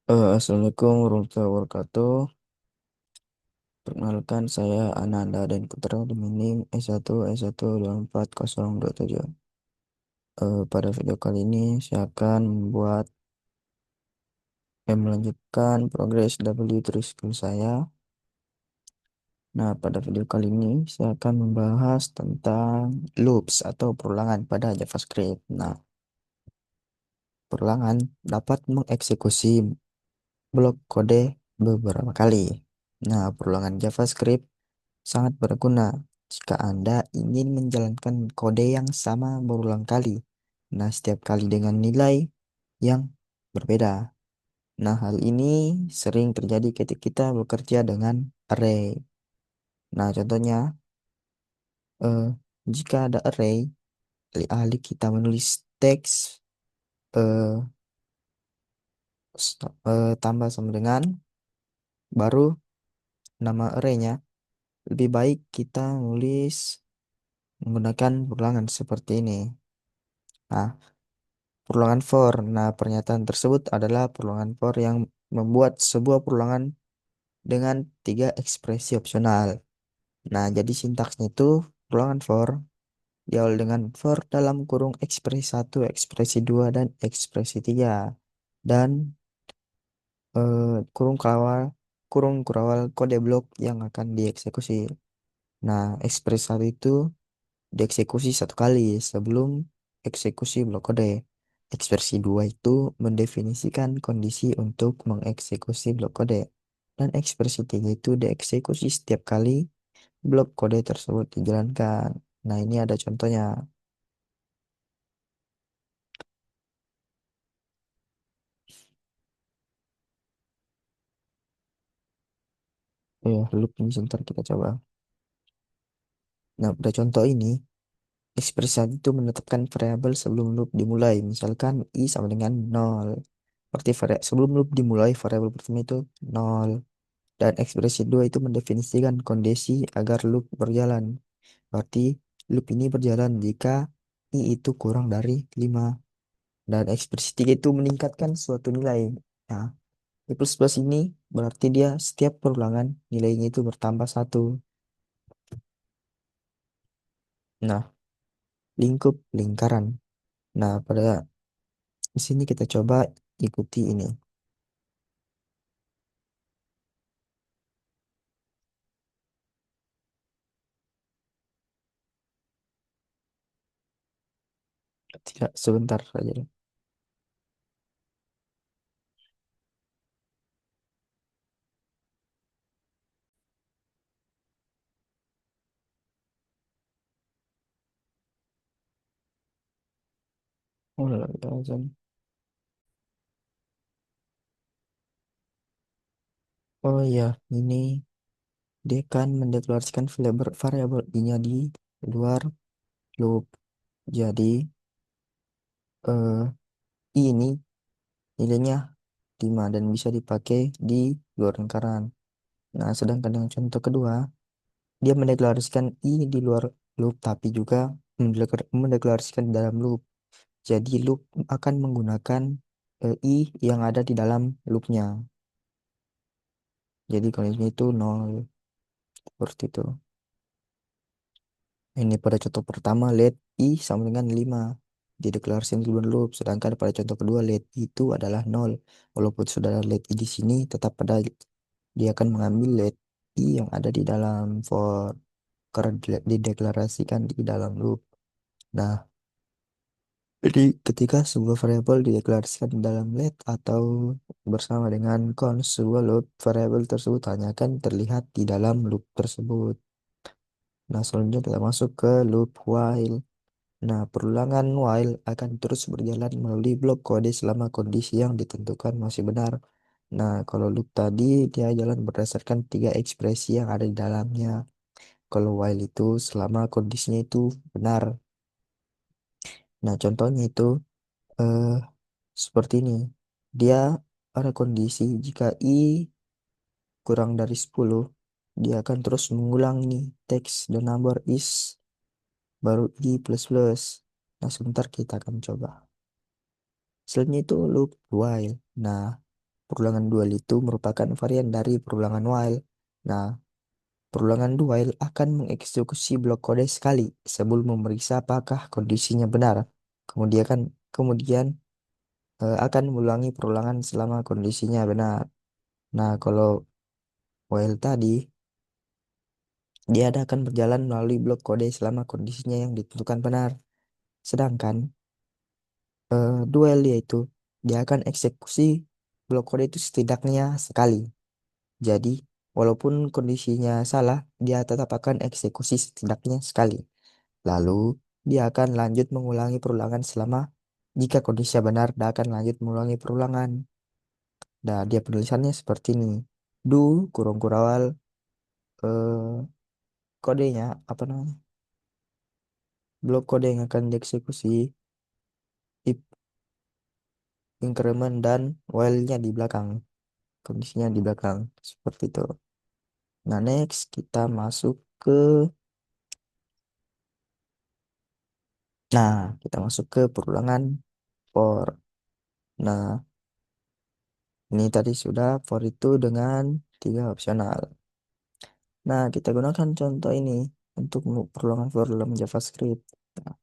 Assalamualaikum warahmatullahi wabarakatuh. Perkenalkan saya Ananda dan Putra dengan NIM S1S1240027. Pada video kali ini saya akan melanjutkan progres W3 skill saya. Nah, pada video kali ini saya akan membahas tentang loops atau perulangan pada JavaScript. Nah, perulangan dapat mengeksekusi blok kode beberapa kali. Nah, perulangan JavaScript sangat berguna jika Anda ingin menjalankan kode yang sama berulang kali. Nah, setiap kali dengan nilai yang berbeda. Nah, hal ini sering terjadi ketika kita bekerja dengan array. Nah, contohnya, eh, jika ada array, alih-alih kita menulis teks eh, tambah sama dengan baru nama arraynya, lebih baik kita nulis menggunakan ulangan seperti ini. Nah, perulangan for. Nah, pernyataan tersebut adalah perulangan for yang membuat sebuah perulangan dengan tiga ekspresi opsional. Nah, jadi sintaksnya itu perulangan for diawali dengan for dalam kurung ekspresi satu, ekspresi 2 dan ekspresi 3. Dan eh, kurung kurawal kode blok yang akan dieksekusi. Nah, ekspresi satu itu dieksekusi satu kali sebelum eksekusi blok kode. Ekspresi 2 itu mendefinisikan kondisi untuk mengeksekusi blok kode. Dan ekspresi 3 itu dieksekusi setiap kali blok kode tersebut dijalankan. Nah, ini ada contohnya. Loop ini sebentar kita coba. Nah, pada contoh ini, ekspresi 1 itu menetapkan variabel sebelum loop dimulai. Misalkan i sama dengan 0. Berarti sebelum loop dimulai, variabel pertama itu 0. Dan ekspresi 2 itu mendefinisikan kondisi agar loop berjalan. Berarti loop ini berjalan jika I itu kurang dari 5. Dan ekspresi 3 itu meningkatkan suatu nilai. Nah, I plus plus ini berarti dia setiap perulangan nilainya itu bertambah satu. Nah, lingkup lingkaran. Nah, pada sini kita coba ikuti ini. Tidak, sebentar saja. Oh, lah, azan. Oh ya, ini dia kan mendeklarasikan variabel i-nya di luar loop. Jadi, eh, I ini nilainya 5 dan bisa dipakai di luar lingkaran. Nah, sedangkan yang contoh kedua, dia mendeklarasikan I di luar loop tapi juga mendeklarasikan di dalam loop. Jadi loop akan menggunakan I yang ada di dalam loopnya. Jadi kondisinya itu nol seperti itu. Ini pada contoh pertama let I sama dengan 5 dideklarasikan di luar loop. Sedangkan pada contoh kedua let I itu adalah nol. Walaupun sudah ada let I di sini tetap pada dia akan mengambil let I yang ada di dalam for karena dideklarasikan di dalam loop. Nah, jadi ketika sebuah variabel dideklarasikan di dalam let atau bersama dengan const sebuah loop, variabel tersebut hanya akan terlihat di dalam loop tersebut. Nah, selanjutnya kita masuk ke loop while. Nah, perulangan while akan terus berjalan melalui blok kode selama kondisi yang ditentukan masih benar. Nah, kalau loop tadi dia jalan berdasarkan tiga ekspresi yang ada di dalamnya. Kalau while itu selama kondisinya itu benar. Nah, contohnya itu eh, seperti ini. Dia ada kondisi jika I kurang dari 10, dia akan terus mengulang nih teks the number is baru I plus plus. Nah, sebentar kita akan coba. Selanjutnya itu loop while. Nah, Perulangan dual itu merupakan varian dari perulangan while. Nah, perulangan dual akan mengeksekusi blok kode sekali sebelum memeriksa apakah kondisinya benar. Kemudian akan mengulangi perulangan selama kondisinya benar. Nah, kalau while tadi dia akan berjalan melalui blok kode selama kondisinya yang ditentukan benar. Sedangkan duel yaitu dia akan eksekusi blok kode itu setidaknya sekali. Jadi, walaupun kondisinya salah, dia tetap akan eksekusi setidaknya sekali. Lalu, dia akan lanjut mengulangi perulangan selama jika kondisinya benar, dia akan lanjut mengulangi perulangan. Nah, dia penulisannya seperti ini. Do kurung kurawal kodenya apa namanya? Blok kode yang akan dieksekusi if increment dan while-nya di belakang. Kondisinya di belakang seperti itu. Nah, next kita masuk ke kita masuk ke perulangan for. Nah, ini tadi sudah for itu dengan tiga opsional. Nah, kita gunakan contoh ini untuk perulangan for dalam JavaScript. Nah,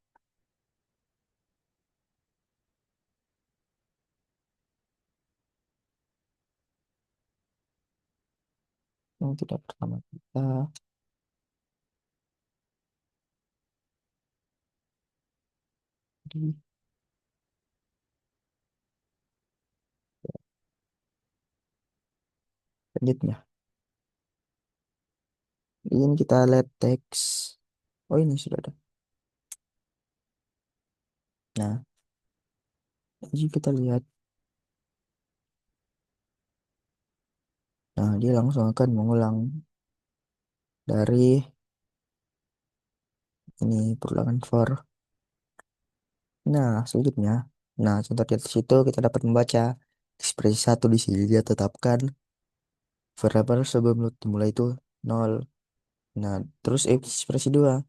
yang tidak pertama kita di selanjutnya. Ini kita lihat teks. Oh, ini sudah ada. Nah, jika kita lihat, nah dia langsung akan mengulang dari ini perulangan for. Nah, selanjutnya, nah contoh di atas itu kita dapat membaca ekspresi satu di sini dia tetapkan variabel sebelum loop dimulai itu nol. Nah, terus ekspresi dua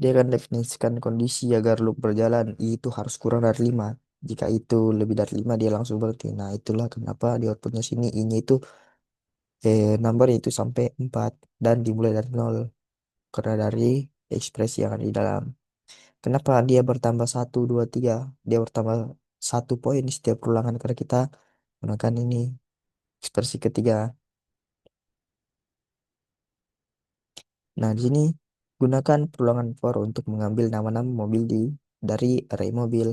dia akan definisikan kondisi agar loop berjalan I itu harus kurang dari 5. Jika itu lebih dari 5 dia langsung berhenti. Nah, itulah kenapa di outputnya sini I-nya itu number itu sampai 4 dan dimulai dari nol karena dari ekspresi yang ada di dalam. Kenapa dia bertambah satu 2 3? Dia bertambah 1 poin di setiap ulangan karena kita gunakan ini ekspresi ketiga. Nah, di sini gunakan perulangan for untuk mengambil nama-nama mobil dari array mobil.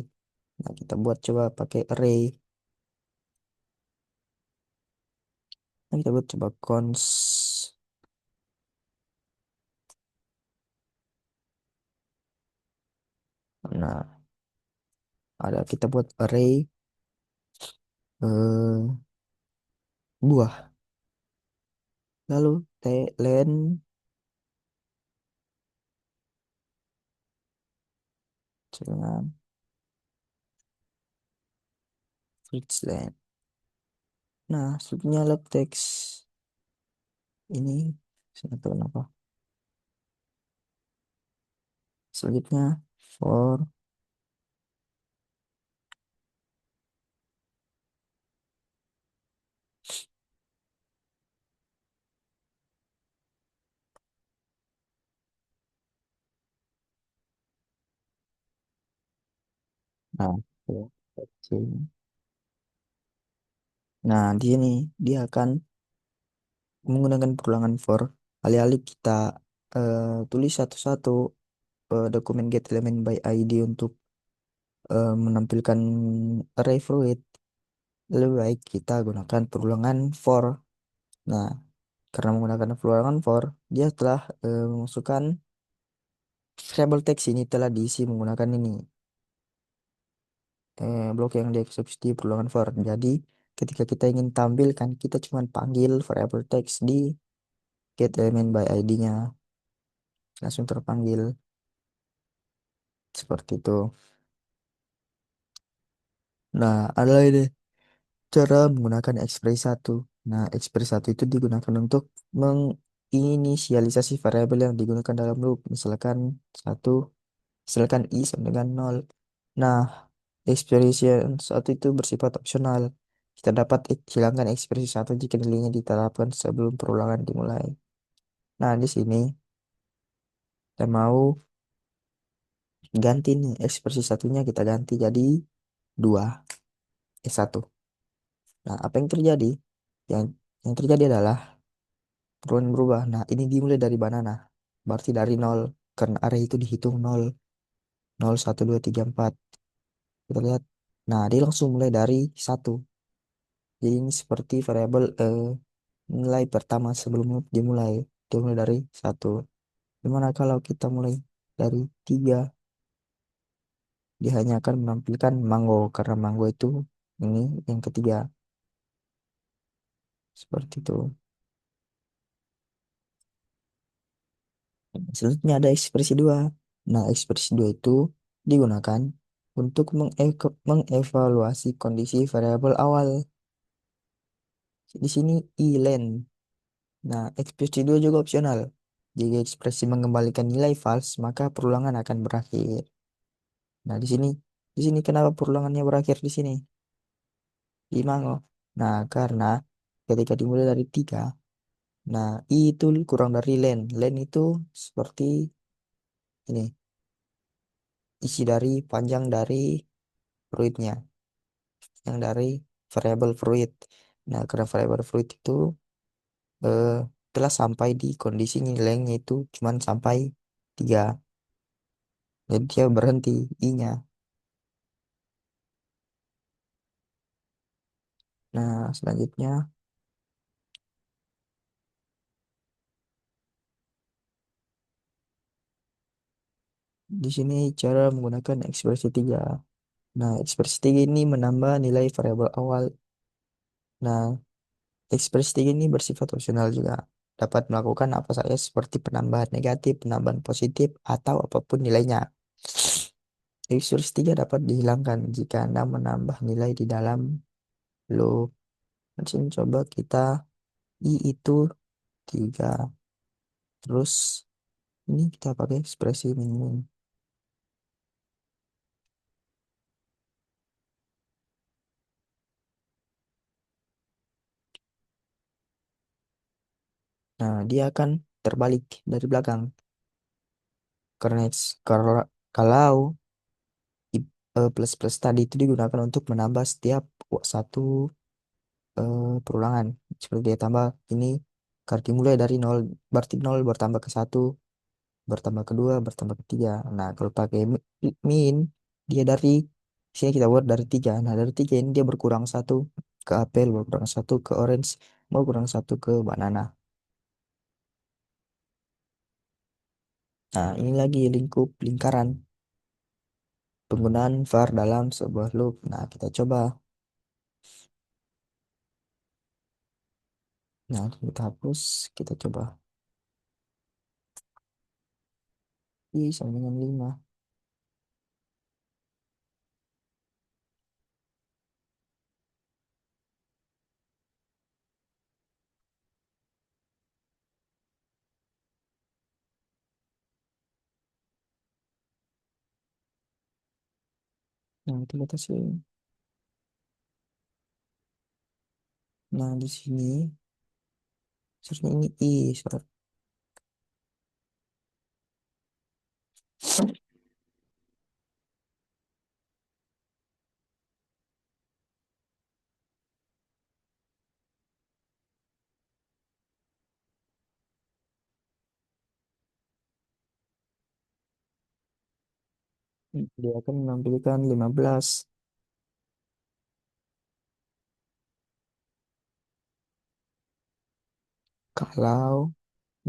Nah, kita buat coba pakai array. Nah, kita buat coba cons. Nah, ada kita buat array eh, buah. Lalu len dengan Fritzland. Nah, selanjutnya lab text ini saya tahu kenapa. Selanjutnya for nah, for text. Nah, di sini dia akan menggunakan perulangan for alih-alih kita tulis satu-satu dokumen get element by ID untuk menampilkan array fruit. Lebih baik kita gunakan perulangan for. Nah, karena menggunakan perulangan for, dia telah memasukkan variable text ini telah diisi menggunakan ini blok yang dieksekusi di perulangan for. Jadi, ketika kita ingin tampilkan, kita cuma panggil variable text di get element by ID-nya. Langsung terpanggil seperti itu. Nah, ada ini cara menggunakan ekspresi satu. Nah, ekspresi satu itu digunakan untuk menginisialisasi variabel yang digunakan dalam loop. Satu, misalkan i sama dengan nol. Nah, ekspresi satu itu bersifat opsional. Kita dapat hilangkan ekspresi satu jika nilainya diterapkan sebelum perulangan dimulai. Nah, di sini kita mau ganti nih ekspresi satunya kita ganti jadi 2 1. Nah, apa yang terjadi? Yang yang terjadi adalah perubahan berubah. Nah, ini dimulai dari banana. Berarti dari nol. Karena array itu dihitung nol, nol, satu, 2, 3, 4. Kita lihat. Nah, dia langsung mulai dari satu. Jadi ini seperti variabel nilai pertama sebelum dimulai. Dia mulai dari satu. Gimana kalau kita mulai dari 3? Dia hanya akan menampilkan mango. Karena mango itu ini yang ketiga. Seperti itu. Selanjutnya ada ekspresi dua. Nah, ekspresi dua itu digunakan untuk mengevaluasi kondisi variabel awal. Di sini ilen. Nah, ekspresi dua juga opsional. Jika ekspresi mengembalikan nilai false, maka perulangan akan berakhir. Nah, di sini kenapa perulangannya berakhir di sini? Di Mango. Nah, karena ketika dimulai dari 3, nah, I itu kurang dari len. Len itu seperti ini, isi dari panjang dari fruitnya, yang dari variabel fruit. Nah, karena variabel fruit itu eh, telah sampai di kondisi nilainya itu cuman sampai 3. Jadi dia berhenti I-nya. Nah, selanjutnya di sini cara menggunakan ekspresi 3. Nah, ekspresi 3 ini menambah nilai variabel awal. Nah, ekspresi 3 ini bersifat opsional juga. Dapat melakukan apa saja seperti penambahan negatif, penambahan positif, atau apapun nilainya. Ekspresi 3 dapat dihilangkan jika Anda menambah nilai di dalam loop. Mesin coba kita I itu 3. Terus ini kita pakai ekspresi minimum. Nah, dia akan terbalik dari belakang. Karena kalau plus plus tadi itu digunakan untuk menambah setiap satu perulangan. Seperti dia tambah ini karena dimulai dari nol, berarti nol bertambah ke satu, bertambah kedua, bertambah ketiga. Nah, kalau pakai min, dia dari sini kita buat dari 3. Nah, dari 3 ini dia berkurang satu ke apel, berkurang satu ke orange, berkurang satu ke banana. Nah, ini lagi lingkup lingkaran. Penggunaan var dalam sebuah loop. Nah, kita coba. Nah, kita hapus, kita coba. I sama dengan 5. Nah, itu kita sih. Nah, di sini seharusnya ini I. Dia akan menampilkan 15. Kalau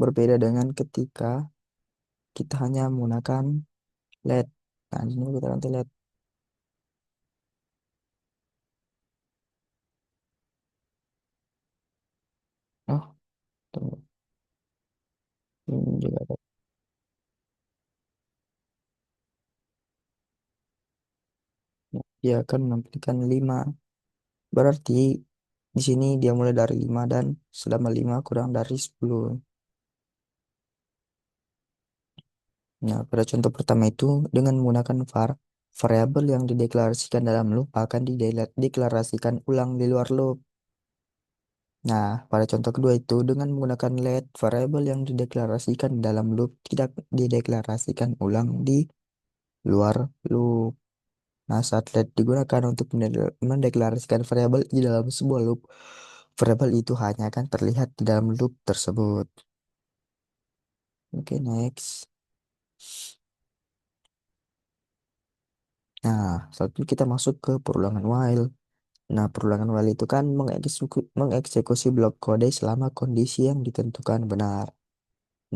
berbeda dengan ketika kita hanya menggunakan LED. Nah, di sini kita ganti LED. Oh, tunggu. Ini juga ada. Nah, dia akan menampilkan 5. Berarti di sini dia mulai dari 5 dan selama 5 kurang dari 10. Nah, pada contoh pertama itu dengan menggunakan var. Variabel yang dideklarasikan dalam loop akan dideklarasikan ulang di luar loop. Nah, pada contoh kedua itu, dengan menggunakan let, variabel yang dideklarasikan di dalam loop tidak dideklarasikan ulang di luar loop. Nah, saat let digunakan untuk mendeklarasikan variabel di dalam sebuah loop, variabel itu hanya akan terlihat di dalam loop tersebut. Oke, next. Nah, selanjutnya kita masuk ke perulangan while. Nah, perulangan while itu kan mengeksekusi blok kode selama kondisi yang ditentukan benar.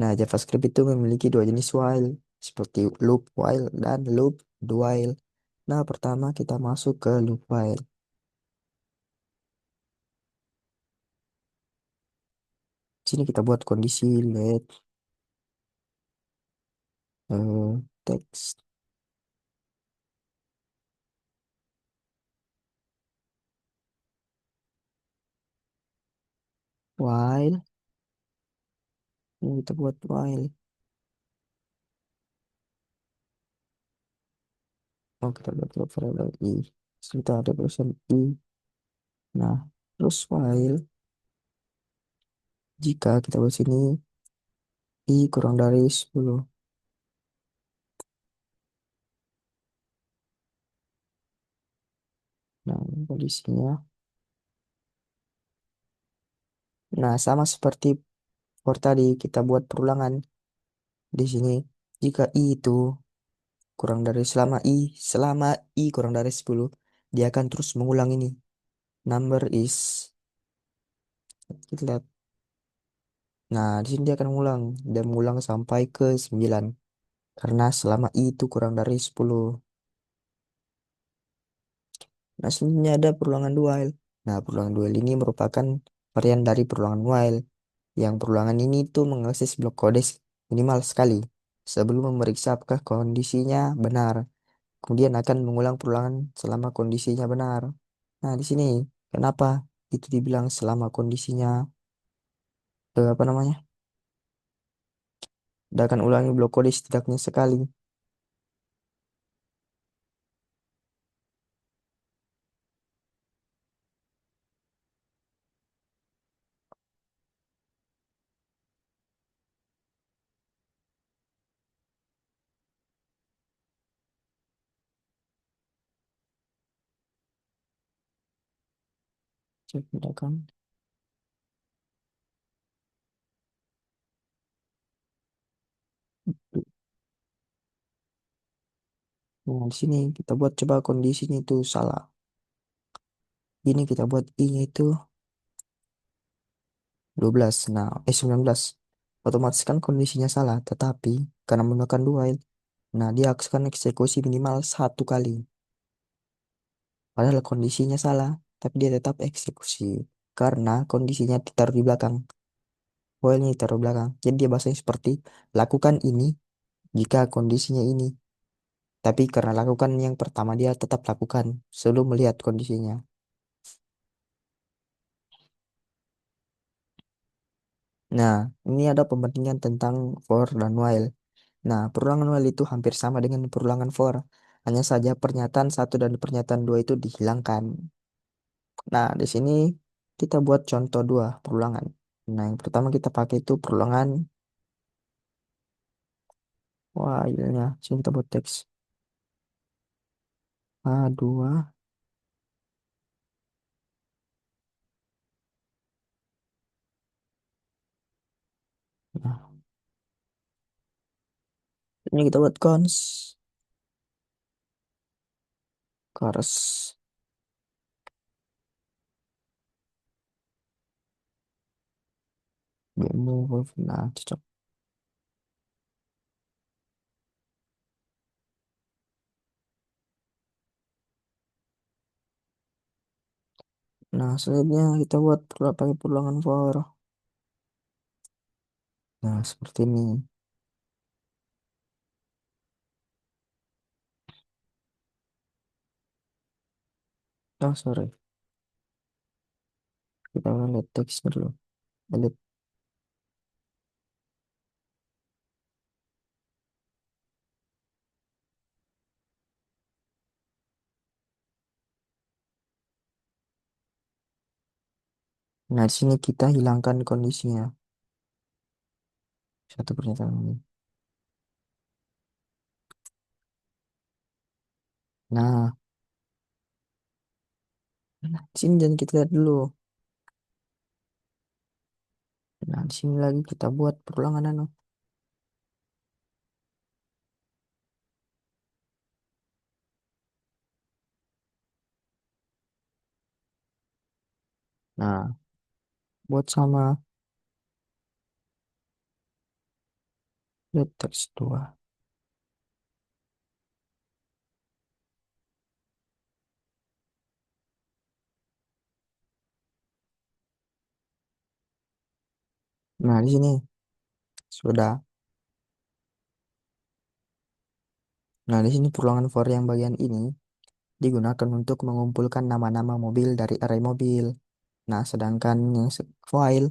Nah, JavaScript itu memiliki dua jenis while, seperti loop while dan loop do while. Nah, pertama kita masuk ke loop while. Sini kita buat kondisi let text while. Ini kita buat while. Oh, kita buat loop variable i. Terus kita ada tulisan i. Nah, terus while jika kita buat sini i kurang dari 10. Nah, ini kondisinya. Nah, sama seperti for tadi kita buat perulangan di sini. Jika i itu kurang dari selama i kurang dari 10, dia akan terus mengulang ini. Number is, kita lihat. Nah, di sini dia akan mengulang dan mengulang sampai ke 9 karena selama i itu kurang dari 10. Nah, selanjutnya ada perulangan dual. Nah, perulangan dual ini merupakan varian dari perulangan while. Yang perulangan ini tuh mengakses blok kode minimal sekali sebelum memeriksa apakah kondisinya benar. Kemudian akan mengulang perulangan selama kondisinya benar. Nah, di sini kenapa itu dibilang selama kondisinya apa namanya? Dia akan ulangi blok kode setidaknya sekali. Cek tindakan. Nah, di sini kita buat coba kondisinya itu salah. Ini kita buat i-nya itu 12. Nah, 19. Otomatis kan kondisinya salah, tetapi karena menggunakan dual, nah dia akan eksekusi minimal satu kali. Padahal kondisinya salah, tapi dia tetap eksekusi karena kondisinya ditaruh di belakang. While-nya ditaruh di belakang. Jadi dia bahasanya seperti lakukan ini jika kondisinya ini. Tapi karena lakukan yang pertama dia tetap lakukan sebelum melihat kondisinya. Nah, ini ada pembandingan tentang for dan while. Nah, perulangan while itu hampir sama dengan perulangan for. Hanya saja pernyataan satu dan pernyataan dua itu dihilangkan. Nah, di sini kita buat contoh dua perulangan. Nah, yang pertama kita pakai itu perulangan while-nya. Sini kita buat teks A2. Nah, ini kita buat cons. Chorus. Bemo. Nah, cocok. Nah, selanjutnya kita buat pakai perulangan for. Nah, seperti ini. Oh, sorry. Kita lihat teksnya dulu. Lihat. Nah, di sini kita hilangkan kondisinya. Satu pernyataan ini. Nah, di sini dan kita lihat dulu. Nah, di sini lagi kita buat perulangan anu. Nah, buat sama lihat teks 2. Nah, di sini sudah. Nah, di sini perulangan for yang bagian ini digunakan untuk mengumpulkan nama-nama mobil dari array mobil. Nah, sedangkan yang file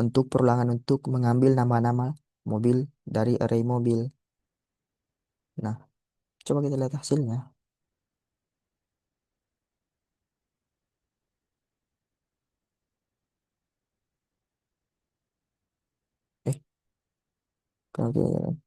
untuk perulangan untuk mengambil nama-nama mobil dari array mobil. Nah, coba kita lihat hasilnya. Eh, oke.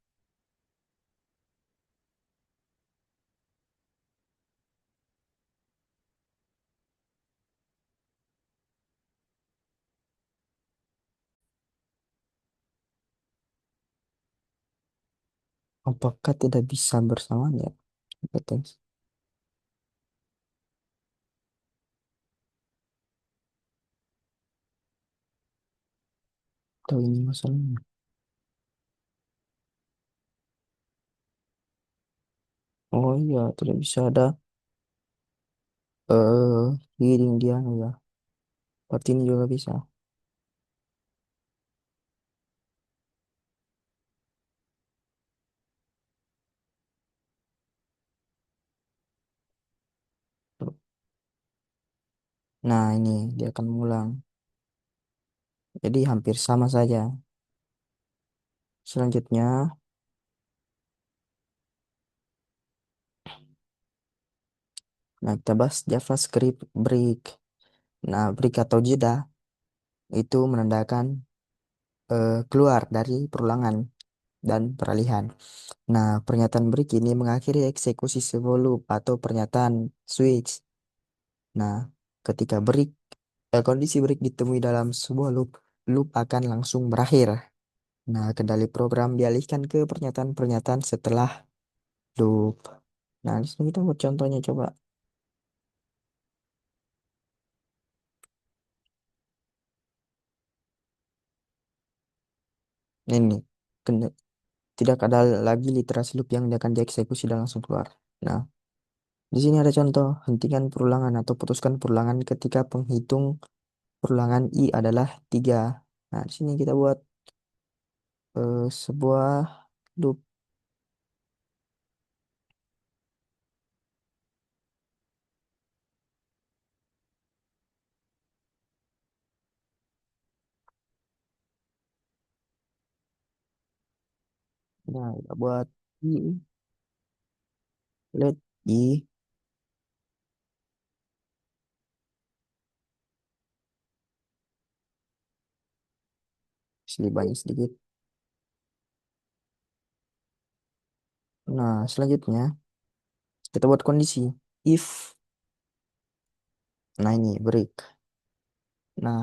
Apakah tidak bisa bersamaan ya? Betul. Atau ini masalahnya? Oh iya, tidak bisa ada heading dia ya. Berarti ini juga bisa. Nah, ini dia akan mengulang. Jadi hampir sama saja. Selanjutnya, nah kita bahas JavaScript break. Nah, break atau jeda itu menandakan keluar dari perulangan dan peralihan. Nah, pernyataan break ini mengakhiri eksekusi sebuah loop atau pernyataan switch. Nah, ketika kondisi break ditemui dalam sebuah loop, loop akan langsung berakhir. Nah, kendali program dialihkan ke pernyataan-pernyataan setelah loop. Nah, di sini kita buat contohnya coba. Ini, ken- tidak ada lagi literasi loop yang akan dieksekusi dan langsung keluar. Nah, di sini ada contoh, hentikan perulangan atau putuskan perulangan ketika penghitung perulangan I adalah 3. Nah, di sini kita buat sebuah loop. Nah, kita buat I, let I, sini banyak sedikit. Nah, selanjutnya kita buat kondisi. If, nah ini break. Nah,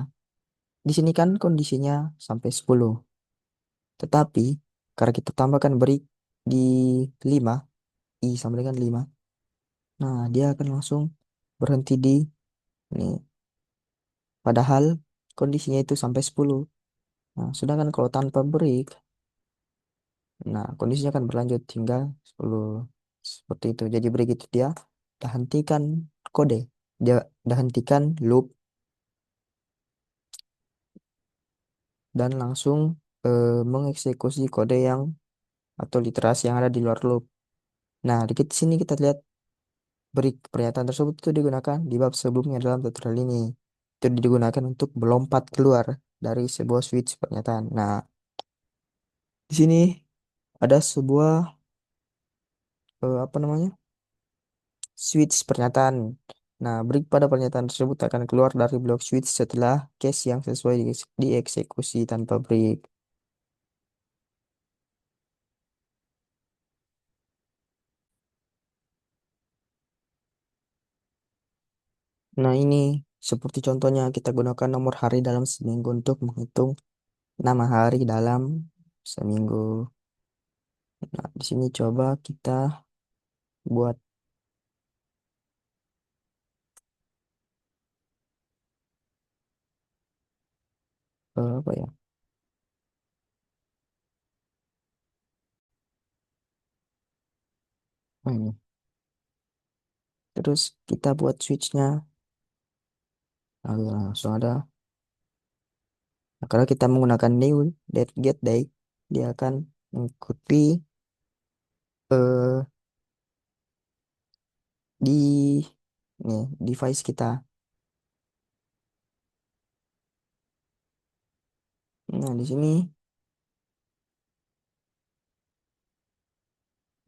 di sini kan kondisinya sampai 10. Tetapi, karena kita tambahkan break di 5, I sama dengan 5. Nah, dia akan langsung berhenti di ini. Padahal kondisinya itu sampai 10. Nah, sedangkan kalau tanpa break, nah kondisinya akan berlanjut hingga 10. Seperti itu. Jadi break itu dia dah hentikan kode. Dia dah hentikan loop dan langsung mengeksekusi kode yang atau literasi yang ada di luar loop. Nah, di sini kita lihat break pernyataan tersebut itu digunakan di bab sebelumnya dalam tutorial ini. Itu digunakan untuk melompat keluar dari sebuah switch pernyataan. Nah, di sini ada sebuah apa namanya? Switch pernyataan. Nah, break pada pernyataan tersebut akan keluar dari blok switch setelah case yang sesuai dieksekusi tanpa break. Nah, ini seperti contohnya kita gunakan nomor hari dalam seminggu untuk menghitung 6 hari dalam seminggu. Nah, di sini coba kita buat apa ya? Nah, ini. Terus kita buat switchnya. Nah, langsung ada. Nah, kalau kita menggunakan new date get day, dia akan mengikuti eh, di nih device kita. Nah, di sini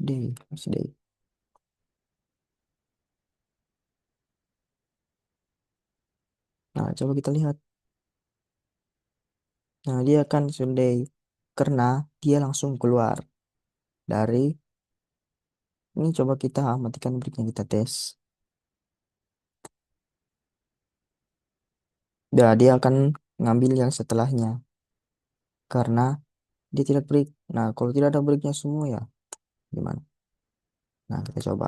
day, masih day. Nah, coba kita lihat. Nah, dia akan Sunday karena dia langsung keluar dari ini. Coba kita matikan breaknya, kita tes. Nah, dia akan ngambil yang setelahnya karena dia tidak break. Nah, kalau tidak ada breaknya semua ya gimana? Nah, kita coba.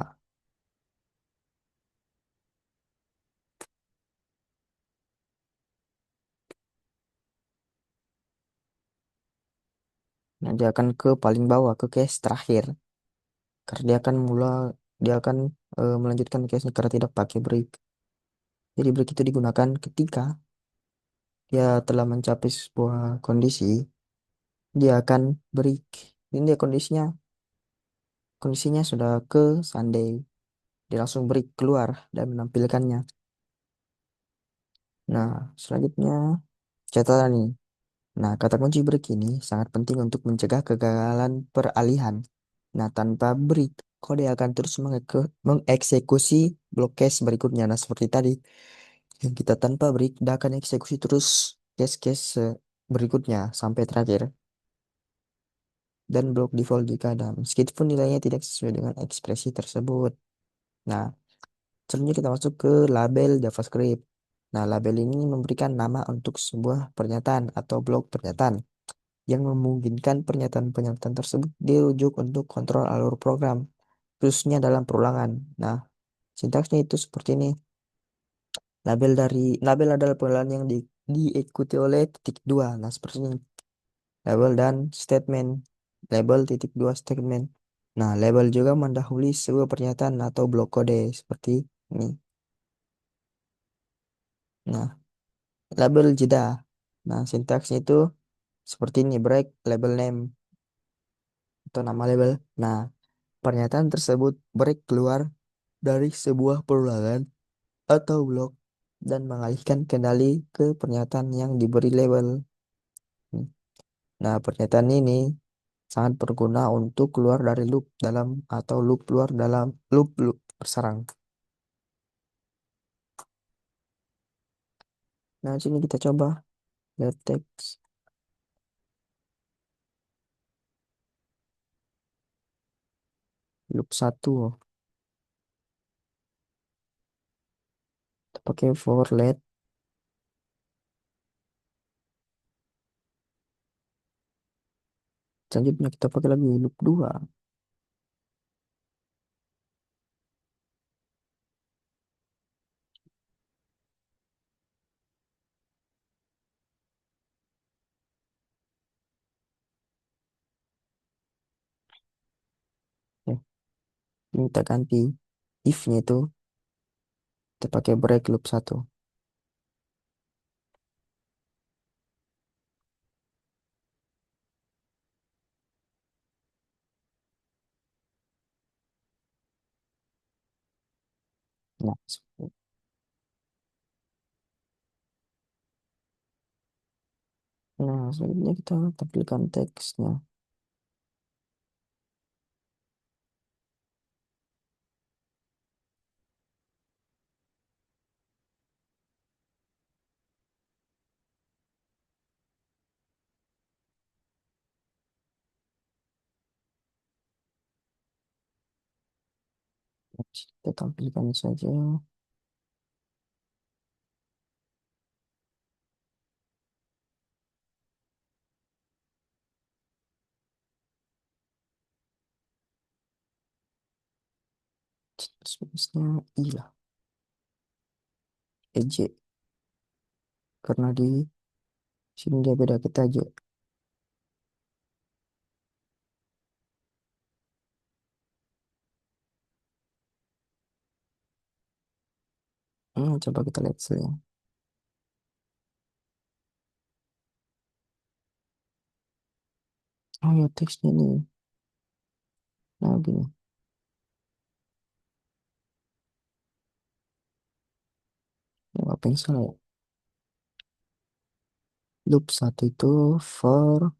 Nah, dia akan ke paling bawah, ke case terakhir. Karena dia akan melanjutkan case karena tidak pakai break. Jadi break itu digunakan ketika dia telah mencapai sebuah kondisi, dia akan break. Ini dia kondisinya sudah ke Sunday. Dia langsung break keluar dan menampilkannya. Nah, selanjutnya catatan nih. Nah, kata kunci break ini sangat penting untuk mencegah kegagalan peralihan. Nah, tanpa break, kode akan terus mengeksekusi blok cache berikutnya. Nah, seperti tadi, yang kita tanpa break, dia akan eksekusi terus cache-cache berikutnya sampai terakhir. Dan blok default jika ada, meskipun nilainya tidak sesuai dengan ekspresi tersebut. Nah, selanjutnya kita masuk ke label JavaScript. Nah, label ini memberikan nama untuk sebuah pernyataan atau blok pernyataan yang memungkinkan pernyataan-pernyataan tersebut dirujuk untuk kontrol alur program, khususnya dalam perulangan. Nah, sintaksnya itu seperti ini. Label adalah pengenalan yang diikuti oleh titik dua. Nah, seperti ini. Label dan statement. Label titik dua statement. Nah, label juga mendahului sebuah pernyataan atau blok kode seperti ini. Nah, label jeda. Nah, sintaksnya itu seperti ini. Break label name atau nama label. Nah, pernyataan tersebut break keluar dari sebuah perulangan atau blok dan mengalihkan kendali ke pernyataan yang diberi label. Nah, pernyataan ini sangat berguna untuk keluar dari loop dalam atau loop keluar dalam loop bersarang. Nah, sini kita coba lihat teks loop satu. Kita pakai for let. Selanjutnya kita pakai lagi loop 2. Ya, ini kita ganti if-nya itu kita pakai break loop satu. Nah, selanjutnya kita tampilkan teksnya. Kita tampilkan saja. Space-nya I lah. EJ. Karena di sini dia beda kita aja. Coba kita lihat hasilnya. Oh ya, teksnya nih. Nah, gini. Apa yang salah ya? Loop satu itu for,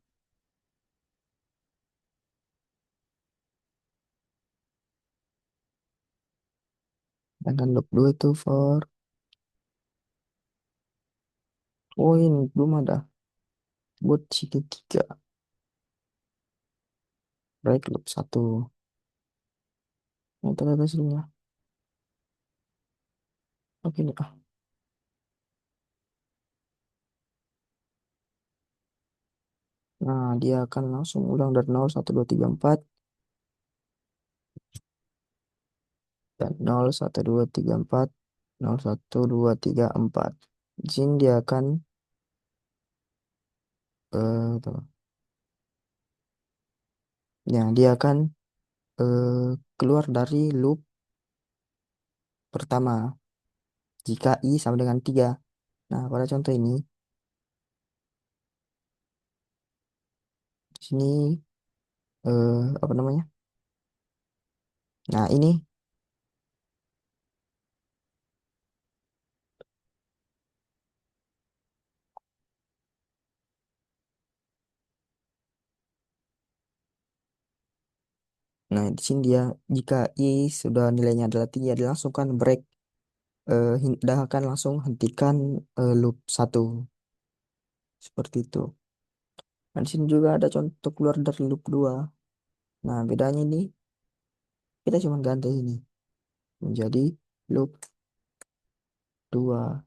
sedangkan loop 2 itu for. Oh, ini belum ada. Buat situ 3. Break loop satu. Nah, itu ada hasilnya. Oke nih. Nah, dia akan langsung ulang dari 0, 1, 2, 3, 4. Dan 0, 1, 2, 3, 4. 0, 1, 2, 3, 4. Di sini dia akan tuh. Ya, dia akan eh, keluar dari loop pertama jika I sama dengan 3. Nah, pada contoh ini, di sini apa namanya? Nah, ini, nah di sini dia jika I sudah nilainya adalah 3, dia langsung kan break, dah akan langsung hentikan loop satu seperti itu. Dan di sini juga ada contoh keluar dari loop 2. Nah, bedanya ini kita cuma ganti ini menjadi loop 2.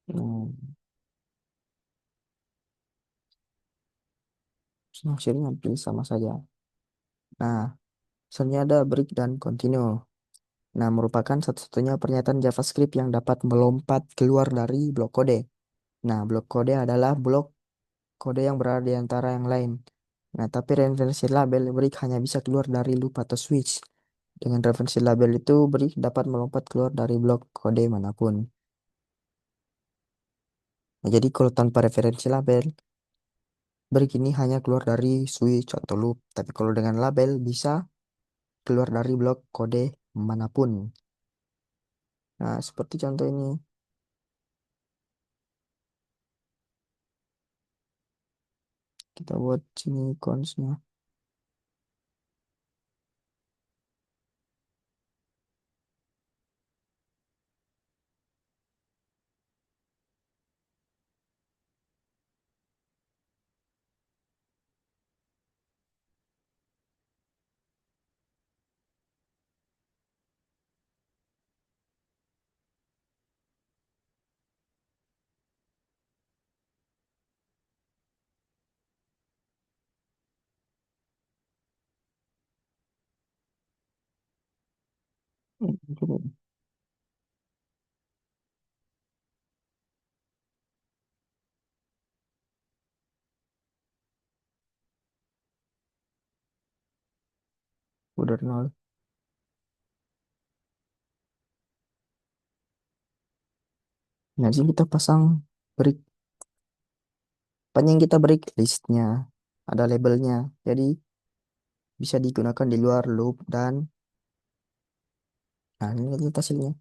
Nah, hasilnya hampir sama saja. Nah, misalnya ada break dan continue. Nah, merupakan satu-satunya pernyataan JavaScript yang dapat melompat keluar dari blok kode. Nah, blok kode adalah blok kode yang berada di antara yang lain. Nah, tapi referensi label break hanya bisa keluar dari loop atau switch. Dengan referensi label itu, break dapat melompat keluar dari blok kode manapun. Nah, jadi kalau tanpa referensi label, break ini hanya keluar dari switch atau loop. Tapi kalau dengan label bisa keluar dari blok kode manapun. Nah, seperti contoh ini. Kita buat sini consnya. Coba. Udah nol. Nah, sini kita pasang break. Panjang kita break listnya. Ada labelnya. Jadi bisa digunakan di luar loop dan nah ini kita hasilnya.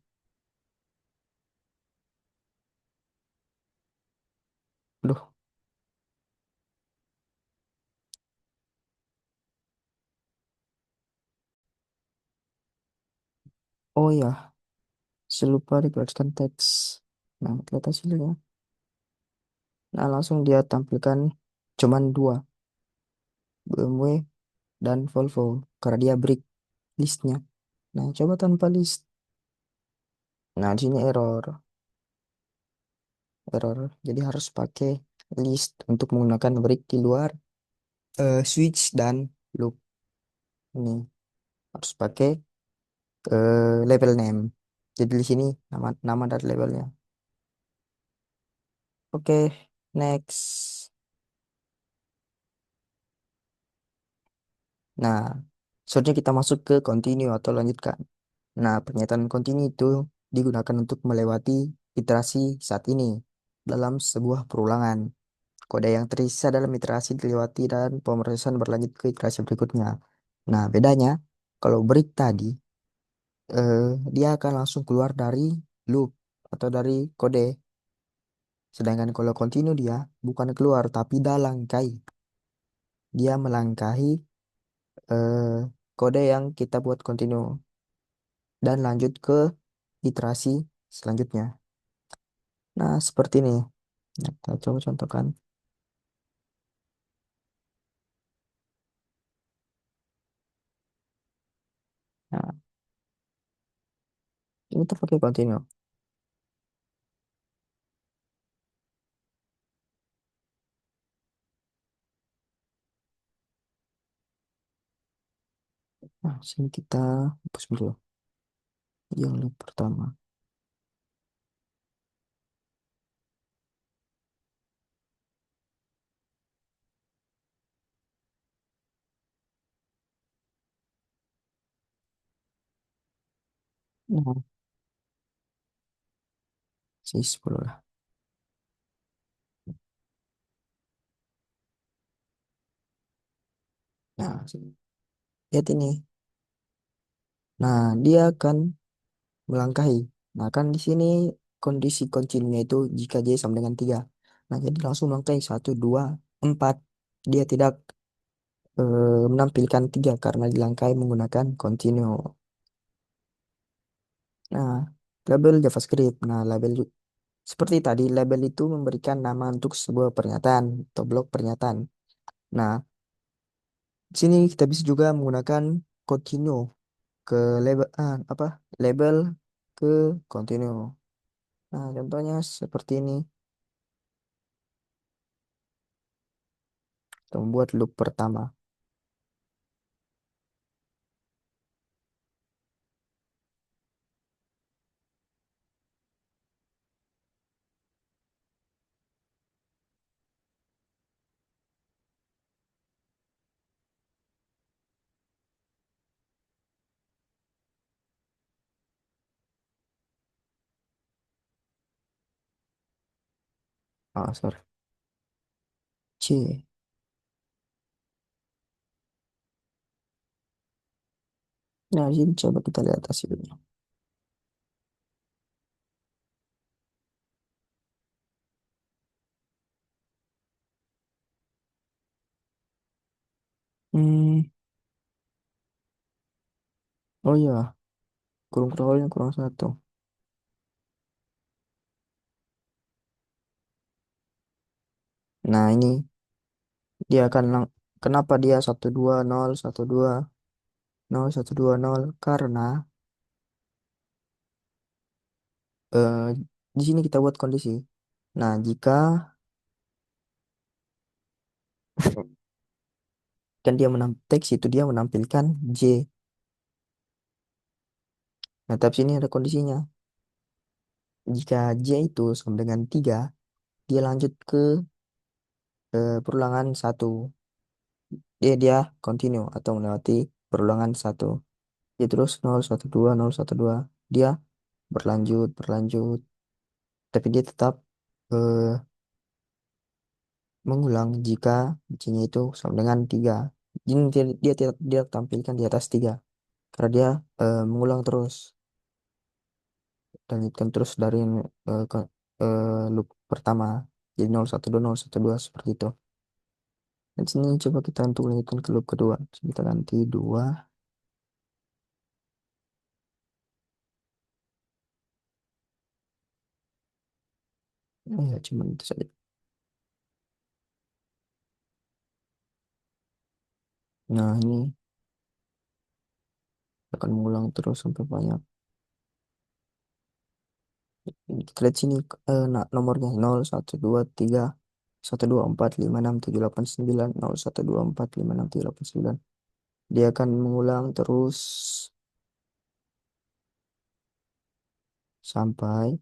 Aduh. Oh ya, saya lupa dikeluarkan teks. Nah, kita hasilnya. Nah, langsung dia tampilkan cuman dua, BMW dan Volvo, karena dia break listnya. Nah, coba tanpa list. Nah, di sini error. Jadi harus pakai list untuk menggunakan break di luar switch dan loop. Ini harus pakai label name. Jadi di sini nama nama dari labelnya. Oke, next. Nah, selanjutnya kita masuk ke continue atau lanjutkan. Nah, pernyataan continue itu digunakan untuk melewati iterasi saat ini dalam sebuah perulangan. Kode yang tersisa dalam iterasi dilewati dan pemrosesan berlanjut ke iterasi berikutnya. Nah, bedanya kalau break tadi, eh, dia akan langsung keluar dari loop atau dari kode. Sedangkan kalau continue dia bukan keluar tapi dalangkai. Dia melangkahi eh, kode yang kita buat continue dan lanjut ke iterasi selanjutnya. Nah, seperti ini. Nah, kita coba contohkan. Nah, ini kita pakai continue. Nah, sini kita hapus dulu yang loop pertama. Nah, sini 10 lah. Nah, lihat ini. Nah, dia akan melangkahi. Nah, kan di sini kondisi kuncinya itu jika J sama dengan 3. Nah, jadi langsung melangkahi 1, 2, 4. Dia tidak menampilkan 3 karena dilangkahi menggunakan continue. Nah, label JavaScript. Nah, seperti tadi, label itu memberikan nama untuk sebuah pernyataan atau blok pernyataan. Nah, di sini kita bisa juga menggunakan continue ke label apa? Label ke continue. Nah, contohnya seperti ini. Kita membuat loop pertama. Ah, sorry. C. Nah, ini coba kita lihat hasilnya. Hmm, oh iya, kurung kurangnya kurang satu. Nah, ini dia akan kenapa dia 120 120 karena eh, di sini kita buat kondisi. Nah, jika kan dia teks itu dia menampilkan J. Nah, tapi sini ada kondisinya. Jika J itu sama dengan 3, dia lanjut ke perulangan satu. Dia continue atau melewati perulangan satu. Ya, terus 012 012. Dia berlanjut, berlanjut. Tapi dia tetap eh, mengulang jika J-nya itu sama dengan 3. Jadi dia tampilkan di atas 3. Karena dia mengulang terus. Lanjutkan terus dari loop pertama. Jadi 012 012 seperti itu. Dan sini coba kita untuk lanjutkan ke loop kedua. Jadi kita ganti 2. Ya, cuma itu saja. Nah, ini akan mengulang terus sampai banyak. Kita lihat sini nah, nomornya 0, 1, 2, 3, 1, 2, 4, 5, 6, 7, 8, 9, 0, 1, 2, 4, 5, 6, 7, 8, 9. Dia akan mengulang terus sampai